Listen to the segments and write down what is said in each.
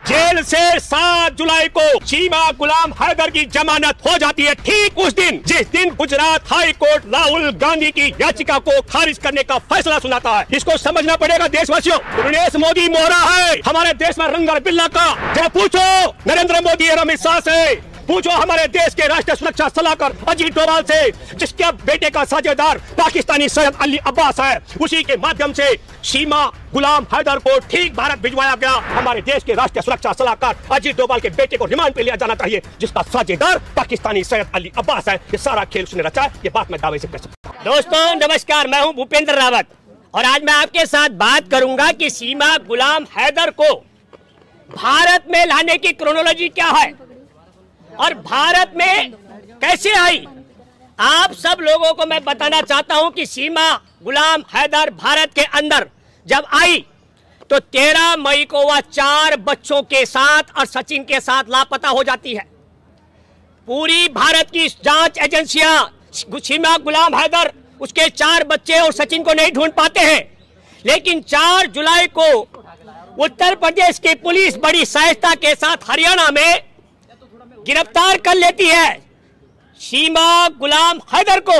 Jail से 7 जुलाई को सीमा गुलाम हैदर की जमानत हो जाती है, ठीक उस दिन जिस दिन गुजरात हाई कोर्ट राहुल गांधी की याचिका को खारिज करने का फैसला सुनाता है। इसको समझना पड़ेगा देशवासियों। नरेंद्र मोदी मोहरा है हमारे देश में रंगल बिल्ला का। जब पूछो नरेंद्र मोदी और अमित शाह से, पूछो हमारे देश के राष्ट्रीय सुरक्षा सलाहकार अजीत डोभाल से, जिसके बेटे का साझेदार पाकिस्तानी सैयद अली अब्बास है, उसी के माध्यम से सीमा गुलाम हैदर को ठीक भारत भिजवाया गया। हमारे देश के राष्ट्रीय सुरक्षा सलाहकार अजीत डोभाल के बेटे को रिमांड पे लिया जाना चाहिए, जिसका साझेदार पाकिस्तानी सैयद अली अब्बास है। ये सारा खेल उसने रचा है, ये बात मैं दावे से कह सकता हूं। दोस्तों नमस्कार, मैं हूं भूपेंद्र रावत और आज मैं आपके साथ बात करूंगा कि सीमा गुलाम हैदर को भारत में लाने की क्रोनोलॉजी क्या है और भारत में कैसे आई। आप सब लोगों को मैं बताना चाहता हूं कि सीमा गुलाम हैदर भारत के अंदर जब आई तो 13 मई को वह 4 बच्चों के साथ और सचिन के साथ लापता हो जाती है। पूरी भारत की जांच एजेंसियां सीमा गुलाम हैदर, उसके 4 बच्चे और सचिन को नहीं ढूंढ पाते हैं, लेकिन 4 जुलाई को उत्तर प्रदेश की पुलिस बड़ी सहजता के साथ हरियाणा में गिरफ्तार कर लेती है सीमा गुलाम हैदर को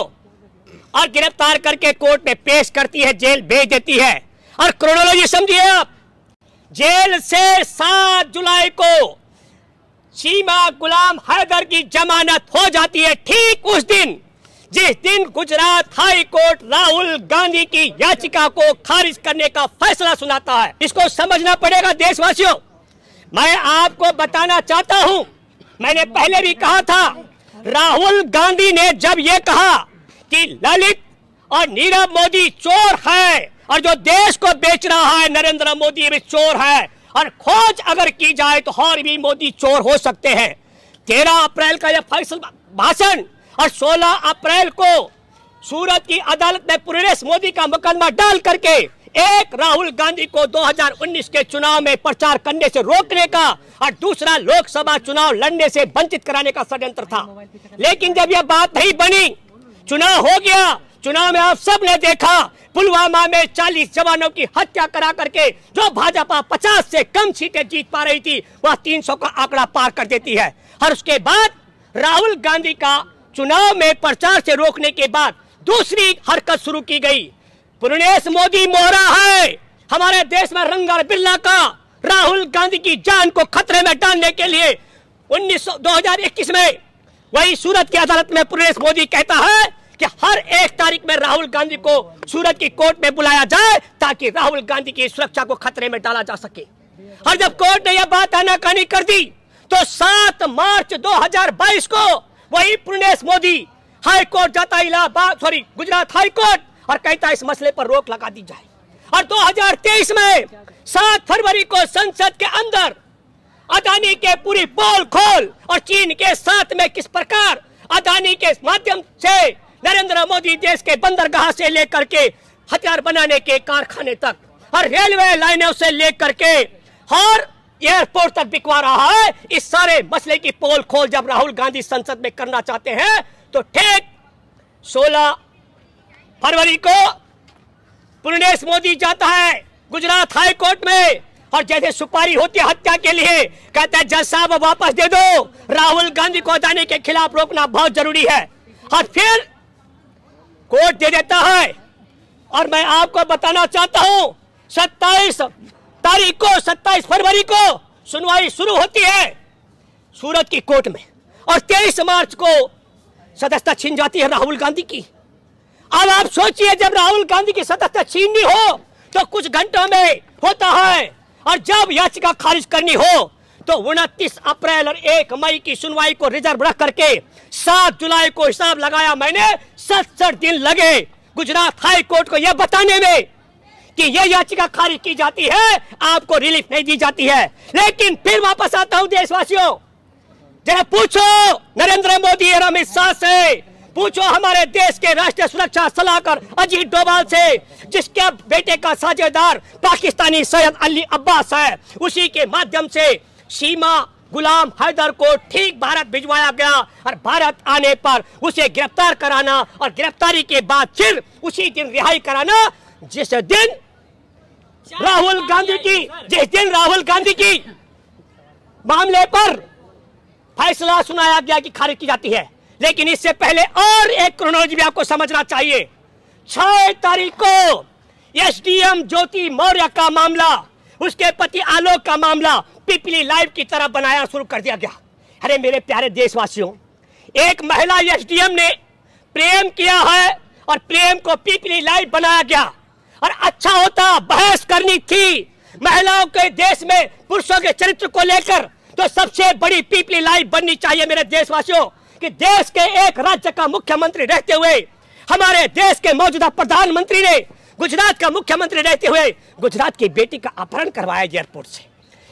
और गिरफ्तार करके कोर्ट में पेश करती है, जेल भेज देती है। और क्रोनोलॉजी समझिए आप, जेल से 7 जुलाई को सीमा गुलाम हैदर की जमानत हो जाती है, ठीक उस दिन जिस दिन गुजरात हाई कोर्ट राहुल गांधी की याचिका को खारिज करने का फैसला सुनाता है। इसको समझना पड़ेगा देशवासियों। मैं आपको बताना चाहता हूं, मैंने पहले भी कहा था, राहुल गांधी ने जब यह कहा कि ललित और नीरव मोदी चोर है और जो देश को बेच रहा है नरेंद्र मोदी भी चोर है और खोज अगर की जाए तो और भी मोदी चोर हो सकते हैं। 13 अप्रैल का यह फैसला भाषण और 16 अप्रैल को सूरत की अदालत में पूर्णेश मोदी का मुकदमा डाल करके एक राहुल गांधी को 2019 के चुनाव में प्रचार करने से रोकने का और दूसरा लोकसभा चुनाव लड़ने से वंचित कराने का षड्यंत्र था। लेकिन जब यह बात नहीं बनी, चुनाव हो गया, चुनाव में आप सब ने देखा पुलवामा में 40 जवानों की हत्या करा करके जो भाजपा 50 से कम सीटें जीत पा रही थी वह 300 का आंकड़ा पार कर देती है। और उसके बाद राहुल गांधी का चुनाव में प्रचार से रोकने के बाद दूसरी हरकत शुरू की गई। पूर्णेश मोदी मोहरा है हमारे देश में रंगल बिल्ला का। राहुल गांधी की जान को खतरे में डालने के लिए 2021 में वही सूरत की अदालत में पूर्णेश मोदी कहता है कि हर 1 तारीख में राहुल गांधी को सूरत की कोर्ट में बुलाया जाए ताकि राहुल गांधी की सुरक्षा को खतरे में डाला जा सके। और जब कोर्ट ने यह बात आनाकानी कर दी तो 7 मार्च 2022 को वही पूर्णेश मोदी हाई कोर्ट जाता इलाहाबाद गुजरात हाई कोर्ट और कहता है इस मसले पर रोक लगा दी जाए। और 2023 में 7 फरवरी को संसद के अंदर अदानी के पूरी पोल खोल और चीन के साथ में किस प्रकार अदानी के माध्यम से नरेंद्र मोदी देश के बंदरगाह से लेकर के हथियार बनाने के कारखाने तक और रेलवे लाइनों से लेकर के और एयरपोर्ट तक बिकवा रहा है। इस सारे मसले की पोल खोल जब राहुल गांधी संसद में करना चाहते हैं तो ठीक 16 फरवरी को पूर्णेश मोदी जाता है गुजरात हाई कोर्ट में और जैसे सुपारी होती है हत्या के लिए कहता है जज साहब वापस दे दो, राहुल गांधी को अदानी के खिलाफ रोकना बहुत जरूरी है। और फिर कोर्ट दे देता है। और मैं आपको बताना चाहता हूं 27 तारीख को 27 फरवरी को सुनवाई शुरू होती है सूरत की कोर्ट में और 23 मार्च को सदस्यता छीन जाती है राहुल गांधी की। अब आप सोचिए जब राहुल गांधी की सदस्यता छीननी हो तो कुछ घंटों में होता है और जब याचिका खारिज करनी हो तो 29 अप्रैल और 1 मई की सुनवाई को रिजर्व रख करके 7 जुलाई को हिसाब लगाया मैंने 67 दिन लगे गुजरात हाई कोर्ट को यह बताने में कि यह याचिका खारिज की जाती है, आपको रिलीफ नहीं दी जाती है। लेकिन फिर वापस आता हूं देशवासियों, जरा पूछो नरेंद्र मोदी और अमित शाह से, पूछो हमारे देश के राष्ट्रीय सुरक्षा सलाहकार अजीत डोभाल से, जिसके बेटे का साझेदार पाकिस्तानी सैयद अली अब्बास है, उसी के माध्यम से सीमा गुलाम हैदर को ठीक भारत भिजवाया गया और भारत आने पर उसे गिरफ्तार कराना और गिरफ्तारी के बाद फिर उसी दिन रिहाई कराना जिस दिन राहुल गांधी की मामले पर फैसला सुनाया गया कि खारिज की जाती है। लेकिन इससे पहले और एक क्रोनोलॉजी भी आपको समझना चाहिए। 6 तारीख को एसडीएम ज्योति मौर्य का मामला, उसके पति आलोक का मामला पीपली लाइव की तरह बनाया शुरू कर दिया गया। अरे मेरे प्यारे देशवासियों, एक महिला एसडीएम ने प्रेम किया है और प्रेम को पीपली लाइव बनाया गया। और अच्छा होता बहस करनी थी महिलाओं के देश में पुरुषों के चरित्र को लेकर, तो सबसे बड़ी पीपली लाइव बननी चाहिए मेरे देशवासियों, कि देश के एक राज्य का मुख्यमंत्री रहते हुए हमारे देश के मौजूदा प्रधानमंत्री ने गुजरात का मुख्यमंत्री रहते हुए गुजरात की बेटी का अपहरण करवाया एयरपोर्ट से।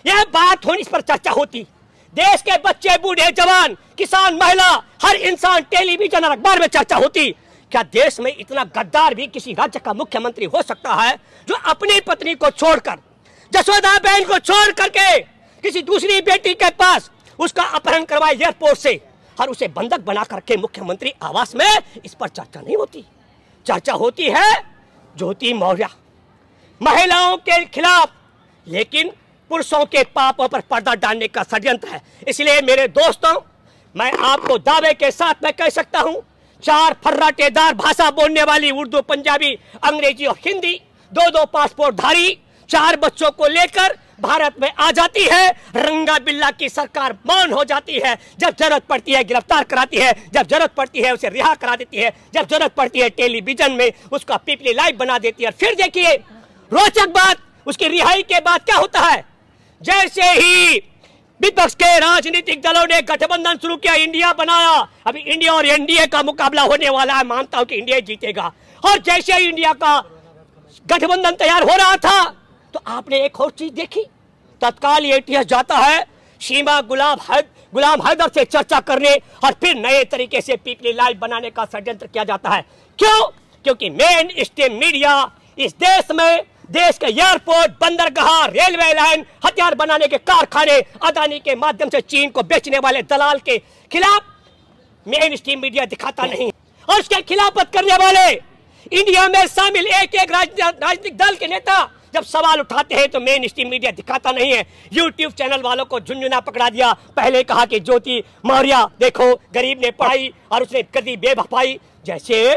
यह बात होनी, इस पर चर्चा होती। देश के बच्चे, बूढ़े, जवान, किसान, महिला, हर इंसान, टेलीविजन और अखबार में चर्चा होती। क्या देश में इतना गद्दार भी किसी राज्य का मुख्यमंत्री हो सकता है जो अपनी पत्नी को छोड़कर, जसोदा बहन को छोड़ करके किसी दूसरी बेटी के पास उसका अपहरण करवाए एयरपोर्ट से और उसे बंधक बना करके मुख्यमंत्री आवास में? इस पर चर्चा नहीं होती। चर्चा होती है ज्योति मौर्य महिलाओं के खिलाफ, लेकिन पुरुषों के पापों पर पर्दा डालने का षड्यंत्र है। इसलिए मेरे दोस्तों, मैं आपको दावे के साथ मैं कह सकता हूं, 4 फर्राटेदार भाषा बोलने वाली उर्दू, पंजाबी, अंग्रेजी और हिंदी, 2-2 पासपोर्टधारी 4 बच्चों को लेकर भारत में आ जाती है। रंगा बिल्ला की सरकार मौन हो जाती है। जब जरूरत पड़ती है गिरफ्तार कराती है, जब जरूरत पड़ती है उसे रिहा करा देती है, जब जरूरत पड़ती है टेलीविजन में उसका पीपली लाइव बना देती है। फिर देखिए रोचक बात, उसकी रिहाई के बाद क्या होता है? जैसे ही विपक्ष के राजनीतिक दलों ने गठबंधन शुरू किया, इंडिया बनाया, अभी इंडिया और एनडीए का मुकाबला होने वाला है, मानता हूं कि इंडिया जीतेगा। और जैसे ही इंडिया का गठबंधन तैयार हो रहा था तो आपने एक और चीज देखी, तत्काल एटीएस जाता है सीमा गुलाम हैदर से चर्चा करने और फिर नए तरीके से पीपली लाइव बनाने का षड्यंत्र किया जाता है। क्यों? क्योंकि मेन स्ट्रीम मीडिया इस देश में देश के एयरपोर्ट, बंदरगाह, रेलवे लाइन, हथियार बनाने के कारखाने, अदानी के माध्यम से चीन को बेचने वाले दलाल के खिलाफ मेन स्ट्रीम मीडिया दिखाता नहीं। और उसके खिलाफत करने वाले इंडिया में शामिल एक राजनीतिक दल के नेता जब सवाल उठाते हैं तो मेन स्ट्रीम मीडिया दिखाता नहीं है। यूट्यूब चैनल वालों को झुंझुना पकड़ा दिया। पहले कहा कि ज्योति मौर्य देखो गरीब ने पढ़ाई और उसने कर दी बेवफाई, जैसे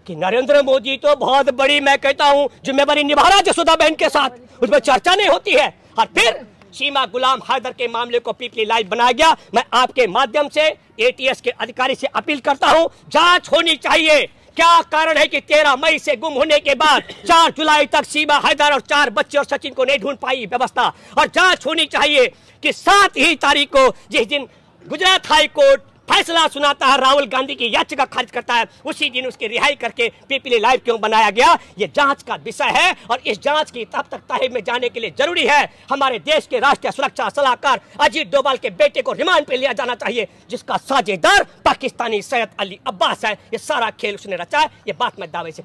कि नरेंद्र मोदी तो बहुत बड़ी, मैं कहता हूं, जिम्मेदारी निभा रहा जसोदा बहन के साथ, उसमें चर्चा नहीं होती है। और फिर सीमा गुलाम हैदर के मामले को पीपली लाइव बनाया गया। मैं आपके माध्यम से एटीएस के अधिकारी से अपील करता हूं, जांच होनी चाहिए। क्या कारण है कि 13 मई से गुम होने के बाद 4 जुलाई तक सीमा हैदर और 4 बच्चे और सचिन को नहीं ढूंढ पाई व्यवस्था? और जांच होनी चाहिए कि 7 ही तारीख को, जिस दिन गुजरात हाई कोर्ट फैसला सुनाता है, राहुल गांधी की याचिका खारिज करता है, उसी दिन उसकी रिहाई करके पीपली लाइव क्यों बनाया गया? ये जांच का विषय है। और इस जांच की तब तक तह में जाने के लिए जरूरी है हमारे देश के राष्ट्रीय सुरक्षा सलाहकार अजीत डोभाल के बेटे को रिमांड पे लिया जाना चाहिए, जिसका साझेदार पाकिस्तानी सैयद अली अब्बास है। ये सारा खेल उसने रचा है, ये बात मैं दावे से